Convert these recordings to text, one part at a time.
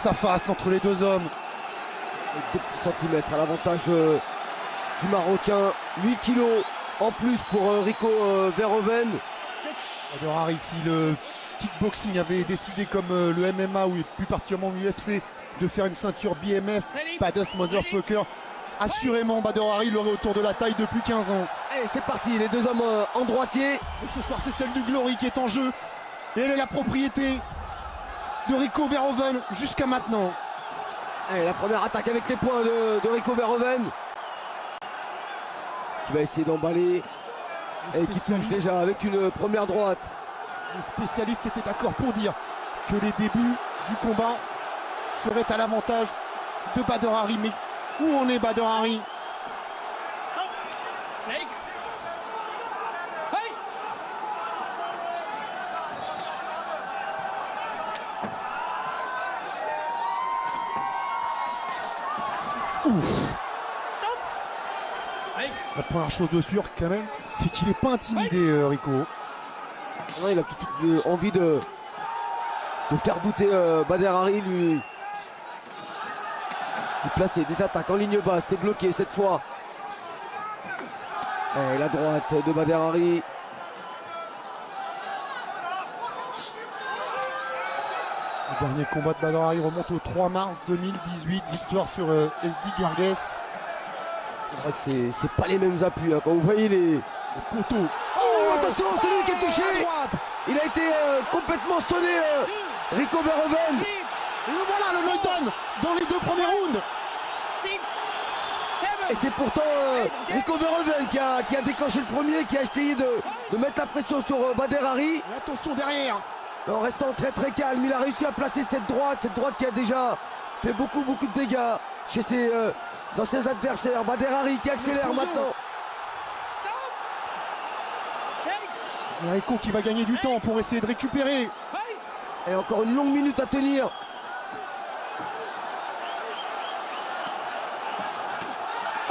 face à face entre les deux hommes. Avec 2 petits centimètres à l'avantage du Marocain. 8 kilos en plus pour Rico Verhoeven. Bader Hari, si le kickboxing avait décidé comme le MMA ou plus particulièrement l'UFC de faire une ceinture BMF, Baddest Motherfucker, assurément Bader Hari l'aurait autour de la taille depuis 15 ans. Allez, c'est parti, les deux hommes en droitier. Et ce soir, c'est celle du Glory qui est en jeu. Et elle est la propriété de Rico Verhoeven jusqu'à maintenant. Allez, la première attaque avec les poings de Rico Verhoeven. Qui va essayer d'emballer. Et qui touche déjà avec une première droite. Le spécialiste était d'accord pour dire que les débuts du combat seraient à l'avantage de Bader Hari. Mais où en est Bader Hari? Ouf. La première chose de sûr quand même, c'est qu'il n'est pas intimidé, Rico. Non, il a tout de suite envie de faire douter Bader Hari, lui. Il place des attaques en ligne basse, c'est bloqué cette fois. Et la droite de Bader Hari. Le dernier combat de Bader Hari remonte au 3 mars 2018, victoire sur SD Gargues. C'est vrai que c'est pas les mêmes appuis hein, quand vous voyez les poteaux. Oh, attention, c'est lui qui est touché. Il a été complètement sonné, Rico Verhoeven. Le voilà, le Neuton dans les 2 premiers rounds. Et c'est pourtant Rico Verhoeven qui a déclenché le premier, qui a essayé de mettre la pression sur Bader Hari. Et attention derrière. En restant très très calme, il a réussi à placer cette droite qui a déjà fait beaucoup de dégâts chez ses anciens adversaires. Bader Hari qui accélère maintenant. Et Rico qui va gagner du temps pour essayer de récupérer. Et encore une longue minute à tenir.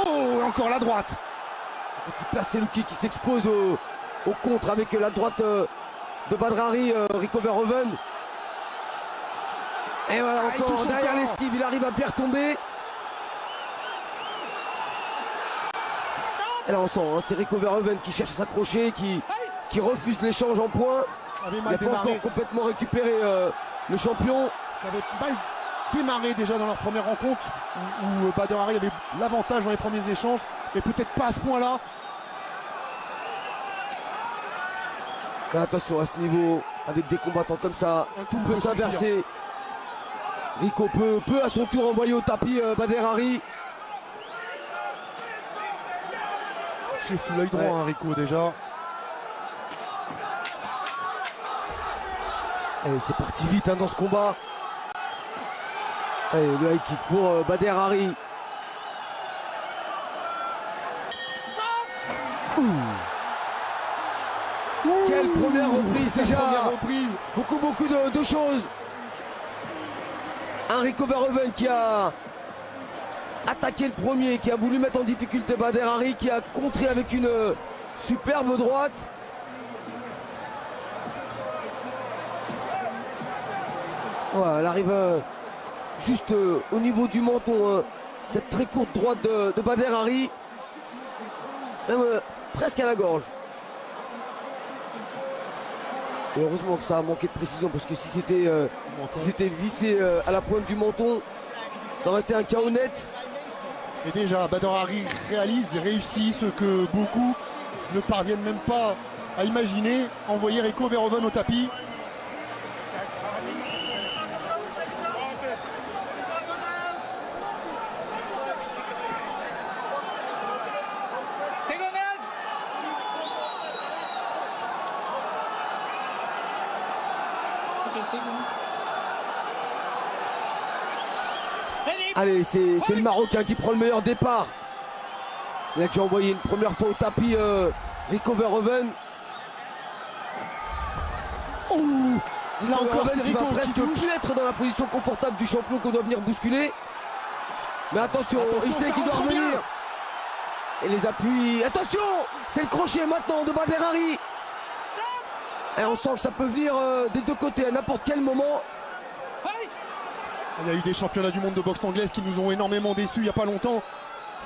Oh, encore la droite. Il place Selouki qui s'expose au contre avec la droite de Bader Hari, Rico Verhoeven. Et voilà, encore derrière l'esquive, il arrive à bien retomber. Et là on sent, hein, c'est Rico Verhoeven qui cherche à s'accrocher, qui refuse l'échange en points. Il n'a pas encore complètement récupéré le champion. Ça avait mal démarré déjà dans leur première rencontre où Bader Hari avait l'avantage dans les premiers échanges, mais peut-être pas à ce point-là. Attention à ce niveau, avec des combattants comme ça, tout peut s'inverser. Rico peut à son tour envoyer au tapis Bader Hari. Touché sous l'œil droit, hein, Rico déjà. Allez, c'est parti vite hein, dans ce combat. Allez, le high kick pour Bader Hari. Quelle première reprise déjà. Première reprise. Beaucoup de choses. Un Rico Verhoeven qui a attaqué le premier, qui a voulu mettre en difficulté Bader Hari, qui a contré avec une superbe droite. Voilà, elle arrive juste au niveau du menton, cette très courte droite de Bader Hari. Même presque à la gorge. Et heureusement que ça a manqué de précision, parce que si c'était vissé à la pointe du menton, ça aurait été un chaos net. Et déjà, Bader Hari réussit ce que beaucoup ne parviennent même pas à imaginer, envoyer Rico Verhoeven au tapis. Allez, c'est le Marocain qui prend le meilleur départ. Il a déjà envoyé une première fois au tapis Rico Verhoeven. Oh, là encore, c'est Rico qui va presque plus être dans la position confortable du champion qu'on doit venir bousculer. Mais attention, il sait qu'il doit revenir. Et les appuis. Attention, c'est le crochet maintenant de Bader Hari. Et on sent que ça peut venir des deux côtés à n'importe quel moment. Il y a eu des championnats du monde de boxe anglaise qui nous ont énormément déçus il n'y a pas longtemps.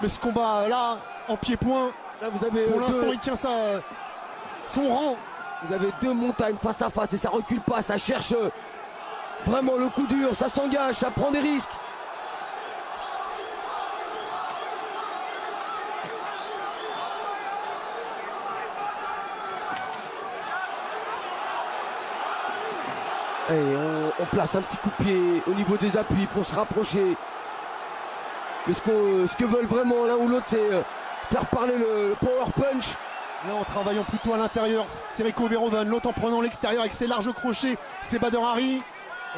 Mais ce combat là, en pied-point, pour l'instant il tient son rang. Vous avez deux montagnes face à face et ça recule pas, ça cherche vraiment le coup dur, ça s'engage, ça prend des risques. Et on place un petit coup de pied au niveau des appuis pour se rapprocher. Mais ce que veulent vraiment l'un ou l'autre, c'est faire parler le power punch. Là en travaillant plutôt à l'intérieur, c'est Rico Verhoeven, l'autre en prenant l'extérieur avec ses larges crochets, c'est Badr Hari.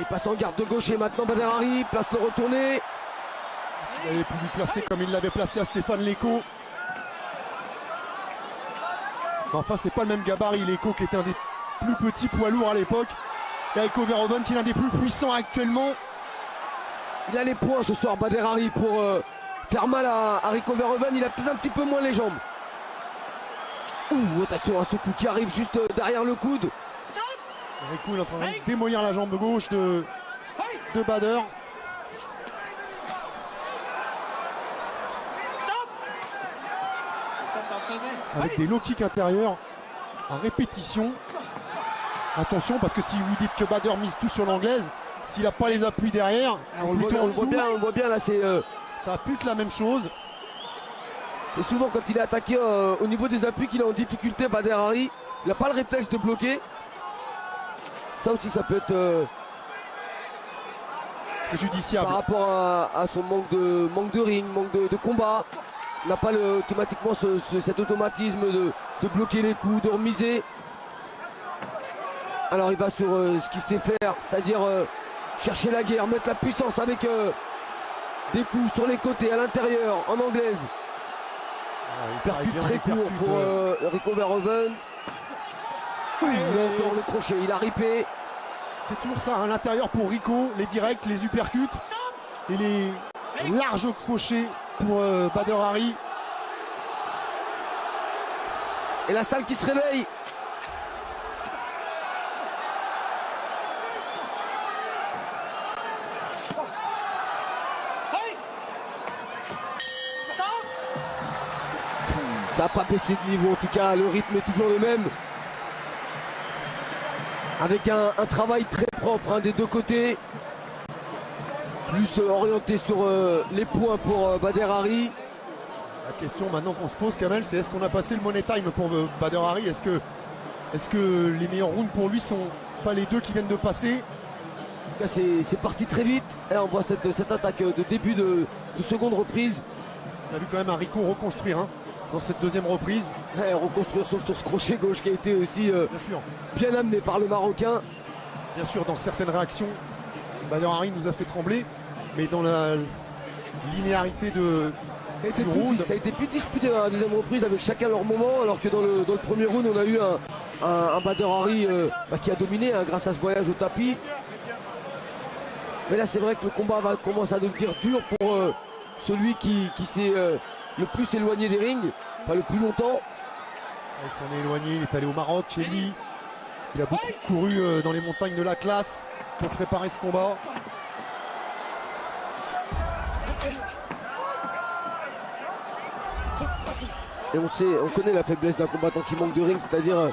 Et passe en garde de gauche et maintenant Badr Hari place le retourné. Il avait pu lui placer comme il l'avait placé à Stéphane Leko. Enfin c'est pas le même gabarit, Leko qui était un des plus petits poids lourds à l'époque. Et Rico Verhoeven qui est l'un des plus puissants actuellement. Il a les points ce soir Badr Hari pour faire mal à Rico Verhoeven, il a peut-être un petit peu moins les jambes. Ouh, attention à ce coup qui arrive juste derrière le coude. Rico est en train de démolir la jambe gauche de Badr. Avec des low kicks intérieurs en répétition. Attention parce que si vous dites que Badr mise tout sur l'anglaise, s'il n'a pas les appuis derrière, on le voit bien là, c'est ça pute la même chose. C'est souvent quand il est attaqué au niveau des appuis qu'il est en difficulté Badr Hari. Il n'a pas le réflexe de bloquer. Ça aussi ça peut être préjudiciable. Par rapport à son manque de ring, manque de combat. Il n'a pas automatiquement cet automatisme de bloquer les coups, de remiser. Alors il va sur ce qu'il sait faire, c'est-à-dire chercher la guerre, mettre la puissance avec des coups sur les côtés, à l'intérieur, en anglaise. Percute très court pour Rico Verhoeven. Oui, il a encore le crochet, il a ripé. C'est toujours ça, à l'intérieur pour Rico, les directs, les uppercuts et les larges crochets pour Badr Hari. Et la salle qui se réveille. Ça n'a pas baissé de niveau, en tout cas le rythme est toujours le même. Avec un travail très propre des deux côtés. Plus orienté sur les points pour Badr Hari. La question maintenant qu'on se pose, Kamel, c'est est-ce qu'on a passé le money time pour Badr Hari? Est-ce que les meilleurs rounds pour lui sont pas les deux qui viennent de passer? C'est parti très vite. Et on voit cette attaque de début de seconde reprise. On a vu quand même un Rico reconstruire dans cette deuxième reprise. Ouais, reconstruire sauf sur ce crochet gauche qui a été aussi bien amené par le Marocain. Bien sûr, dans certaines réactions, Badr Hari nous a fait trembler, mais dans la linéarité ça a été plus disputé dans la deuxième reprise avec chacun leur moment, alors que dans le premier round on a eu un Badr Hari qui a dominé grâce à ce voyage au tapis. Mais là c'est vrai que le combat commence à devenir dur pour celui qui s'est le plus éloigné des rings, enfin le plus longtemps. Il s'en est éloigné, il est allé au Maroc chez lui. Il a beaucoup couru dans les montagnes de l'Atlas pour préparer ce combat. Et on connaît la faiblesse d'un combattant qui manque de ring, c'est-à-dire... Et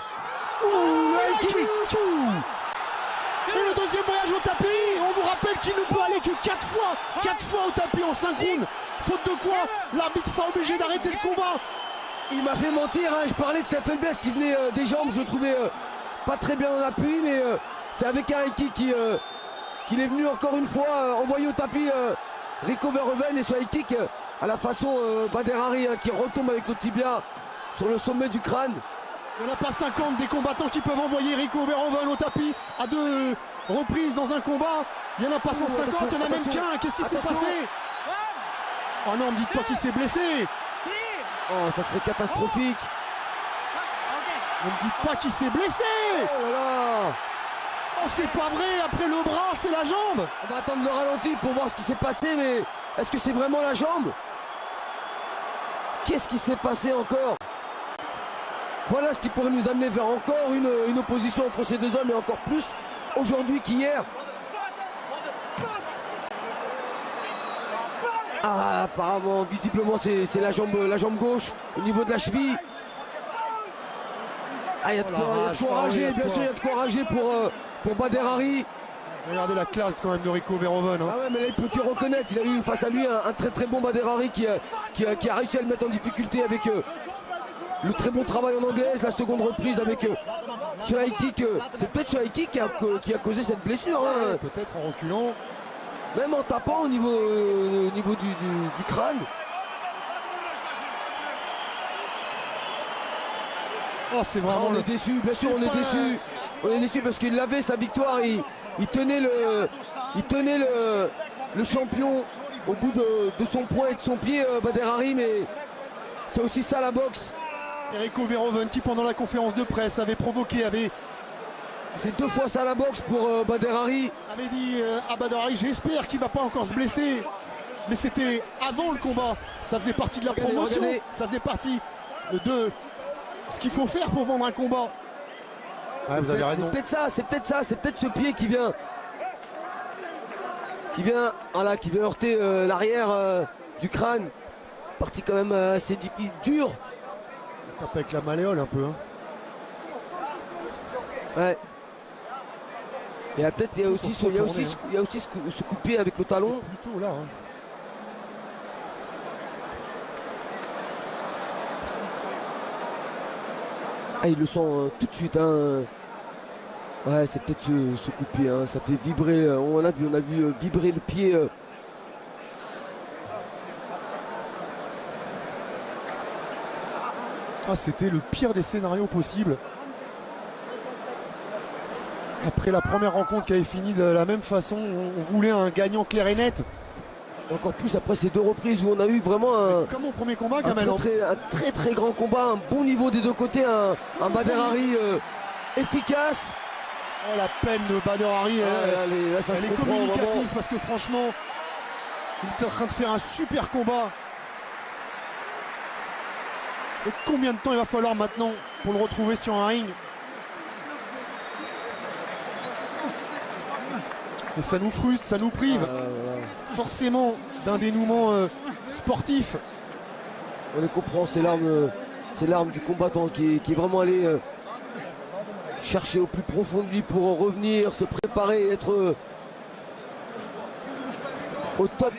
le deuxième voyage au tapis, on vous rappelle qu'il ne peut aller que 4 fois au tapis en 5 rounds. Faute de quoi, l'arbitre sera obligé d'arrêter le combat. Il m'a fait mentir, je parlais de sa faiblesse qui venait des jambes, je le trouvais pas très bien en appui, mais c'est avec un high kick qu'il est venu encore une fois envoyer au tapis Rico Verhoeven, et ce high kick à la façon Badr Hari qui retombe avec le tibia sur le sommet du crâne. Il n'y en a pas 50 des combattants qui peuvent envoyer Rico Verhoeven au tapis à 2 reprises dans un combat. Il n'y en a pas 150, il y en a même qu'un. Qu'est-ce qui s'est passé? Oh non, me dites pas qu'il s'est blessé. Oh, ça serait catastrophique. Ne me dites pas qu'il s'est blessé. Oh là là. Oh, c'est pas vrai, après le bras, c'est la jambe. On va attendre le ralenti pour voir ce qui s'est passé, mais est-ce que c'est vraiment la jambe? Qu'est-ce qui s'est passé encore? Voilà ce qui pourrait nous amener vers encore une opposition entre ces deux hommes, et encore plus aujourd'hui qu'hier. Ah, apparemment, visiblement, c'est la jambe gauche au niveau de la cheville. Ah, il y a de quoi rager, bien sûr, il y a de quoi rager pour Bader Hari. Regardez la classe quand même de Rico Verhoeven. Hein. Ah ouais, mais là il peut que reconnaître, il a eu face à lui un très très bon Bader Hari qui a réussi à le mettre en difficulté avec le très bon travail en anglaise, la seconde reprise avec ce high kick. C'est peut-être ce high kick qui a causé cette blessure. Hein. Ouais, peut-être en reculant. Même en tapant au niveau du crâne. Oh, c'est vraiment. On est déçu, bien sûr, on est déçu. On est déçu parce qu'il avait sa victoire. Il tenait le champion au bout de son poing et de son pied, Bader Hari, mais c'est aussi ça la boxe. Rico Verhoeven qui pendant la conférence de presse avait provoqué, c'est 2 fois ça la boxe pour Bader Hari. Avait dit à Bader Hari, j'espère qu'il va pas encore se blesser. Mais c'était avant le combat. Ça faisait partie de la promotion. Regardez. Ça faisait partie de ce qu'il faut faire pour vendre un combat. Ouais, vous avez raison. C'est peut-être ce pied qui vient heurter l'arrière du crâne. Partie quand même assez difficile, dur. Il tape avec la malléole un peu. Hein. Ouais. Et il y a aussi ce coup de pied avec le talon. Plutôt là. Hein. Ah, il le sent tout de suite. Hein. Ouais, c'est peut-être ce coup de pied. Hein. Ça fait vibrer. On a vu vibrer le pied. Ah, c'était le pire des scénarios possibles. Après la première rencontre qui avait fini de la même façon, on voulait un gagnant clair et net. Encore plus après ces 2 reprises où on a eu vraiment comme au premier combat, Kamel. Un très très grand combat, un bon niveau des 2 côtés, un Bader Hari efficace. Oh, la peine de Bader Hari, elle est communicative vraiment. Parce que franchement, il est en train de faire un super combat. Et combien de temps il va falloir maintenant pour le retrouver sur un ring? Et ça nous frustre, ça nous prive forcément d'un dénouement sportif. On les comprend, c'est l'arme du combattant qui est vraiment allé chercher au plus profond de lui pour revenir, se préparer, être au top.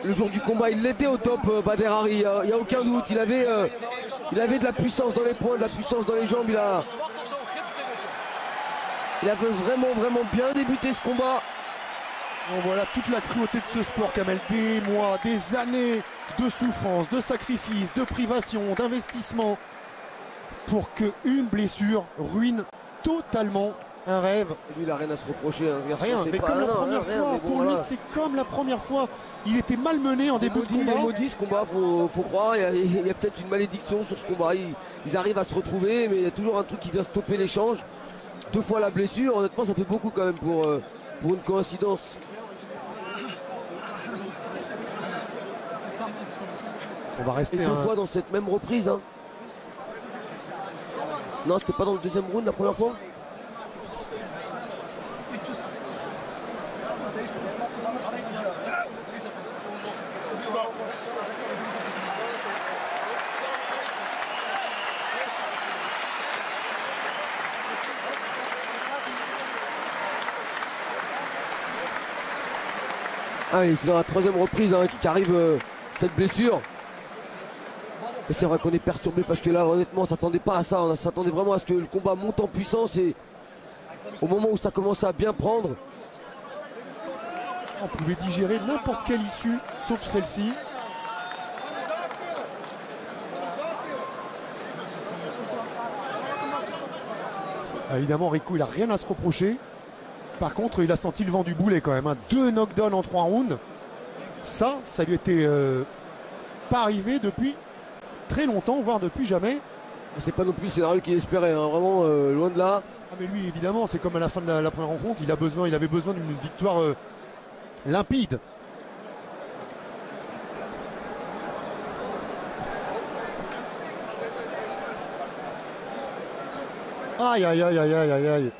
Le jour du combat, il l'était au top, Bader Hari, il n'y a aucun doute. Il avait de la puissance dans les poings, de la puissance dans les jambes. Il avait vraiment bien débuté ce combat. Bon, voilà toute la cruauté de ce sport, Kamel. Des mois, des années de souffrance, de sacrifice, de privation, d'investissement pour qu'une blessure ruine totalement un rêve. Lui, il n'a rien à se reprocher. Hein, ce garçon, rien, mais comme la première fois, pour lui, c'est comme la première fois. Il était malmené en début de combat. Il est maudit ce combat, faut croire. Il y a peut-être une malédiction sur ce combat. Ils arrivent à se retrouver, mais il y a toujours un truc qui vient stopper l'échange. 2 fois la blessure, honnêtement, ça fait beaucoup quand même pour une coïncidence. On va rester 2 fois dans cette même reprise. Hein. Non, c'était pas dans le 2e round la première fois. Ah, c'est dans la 3e reprise hein, qu'arrive cette blessure. Et c'est vrai qu'on est perturbé parce que là honnêtement on s'attendait pas à ça, on s'attendait vraiment à ce que le combat monte en puissance et au moment où ça commençait à bien prendre. On pouvait digérer n'importe quelle issue sauf celle-ci. Ah, évidemment Rico il a rien à se reprocher. Par contre il a senti le vent du boulet quand même. Hein. 2 knockdowns en 3 rounds. Ça lui était pas arrivé depuis très longtemps, voire depuis jamais. C'est pas non plus le scénario qu'il espérait, hein. Vraiment loin de là. Ah mais lui évidemment c'est comme à la fin de la première rencontre, il avait besoin d'une victoire limpide. Aïe aïe aïe aïe aïe aïe aïe.